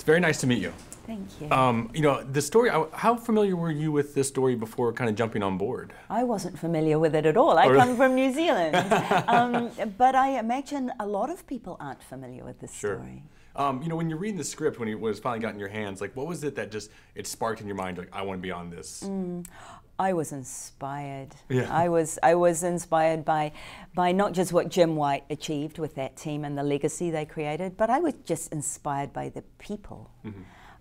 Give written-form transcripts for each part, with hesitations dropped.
very nice to meet you. Thank you. You know, the story, how familiar were you with this story before kind of jumping on board? I wasn't familiar with it at all. I come from New Zealand. But I imagine a lot of people aren't familiar with this story. You know, when you're reading the script, when it was finally got in your hands, like what was it that just, it sparked in your mind, like I want to be on this? I was inspired. Yeah. I was inspired by not just what Jim White achieved with that team and the legacy they created, but I was just inspired by the people.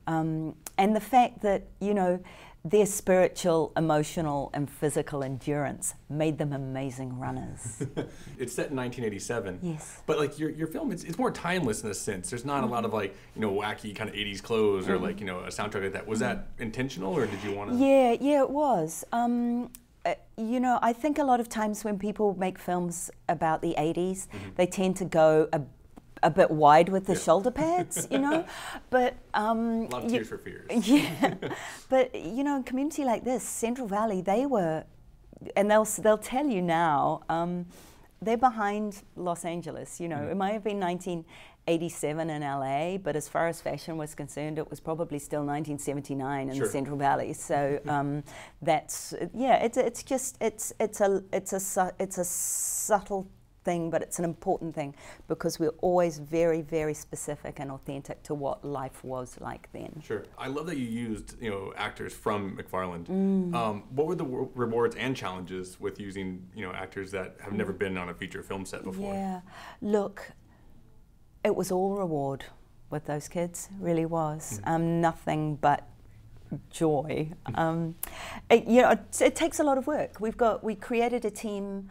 And the fact that, you know, their spiritual, emotional, and physical endurance made them amazing runners. It's set in 1987. Yes. But like your film, it's more timeless in a sense. There's not a lot of like, you know, wacky kind of 80s clothes or like, you know, a soundtrack like that. Was that intentional or did you want to? Yeah, it was. You know, I think a lot of times when people make films about the 80s, they tend to go a bit wide with the shoulder pads, you know, but a lot of Tears for Fears. Yeah, but you know, in a community like this, Central Valley, they were, and they'll tell you now, they're behind Los Angeles. You know, it might have been 1987 in LA, but as far as fashion was concerned, it was probably still 1979 in the Central Valley. So that's it's just a subtle thing, but it's an important thing because we're always very, very specific and authentic to what life was like then. Sure. I love that you used, you know, actors from McFarland. What were the rewards and challenges with using, you know, actors that have never been on a feature film set before? Yeah, look, it was all reward with those kids, really was. Nothing but joy. You know, it takes a lot of work. We created a team.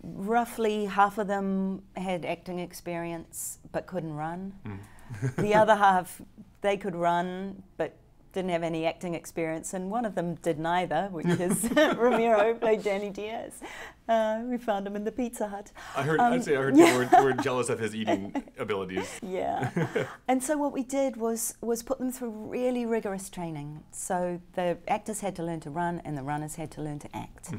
Roughly half of them had acting experience but couldn't run. The other half, they could run but didn't have any acting experience, and one of them did neither, which is Ramiro, played Danny Diaz. We found him in the Pizza Hut. I heard people were jealous of his eating abilities. Yeah. And so what we did was put them through really rigorous training. So the actors had to learn to run and the runners had to learn to act.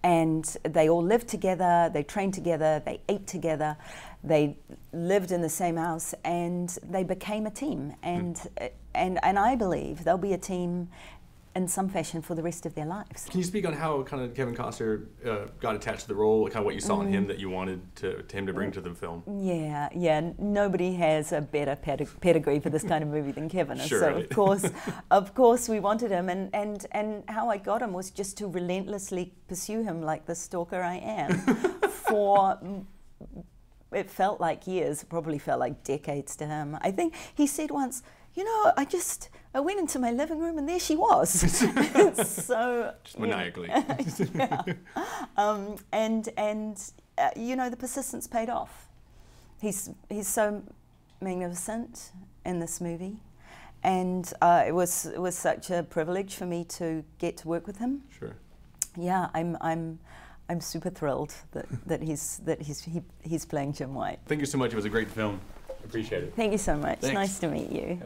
And they all lived together, they trained together, they ate together, they lived in the same house, and they became a team. And I believe they'll be a team in some fashion for the rest of their lives. Can you speak on how kind of Kevin Costner got attached to the role, kind of what you saw in him that you wanted him to bring to the film? Yeah, nobody has a better pedigree for this kind of movie than Kevin. Sure, so right. of course we wanted him, and how I got him was just to relentlessly pursue him like the stalker I am for, it felt like years, probably felt like decades to him. I think he said once, you know, I went into my living room and there she was. So just maniacally. You know, the persistence paid off. He's so magnificent in this movie, and it was such a privilege for me to get to work with him. Sure. Yeah, I'm super thrilled that he's playing Jim White. Thank you so much. It was a great film. Appreciate it. Thank you so much. Thanks. Nice to meet you.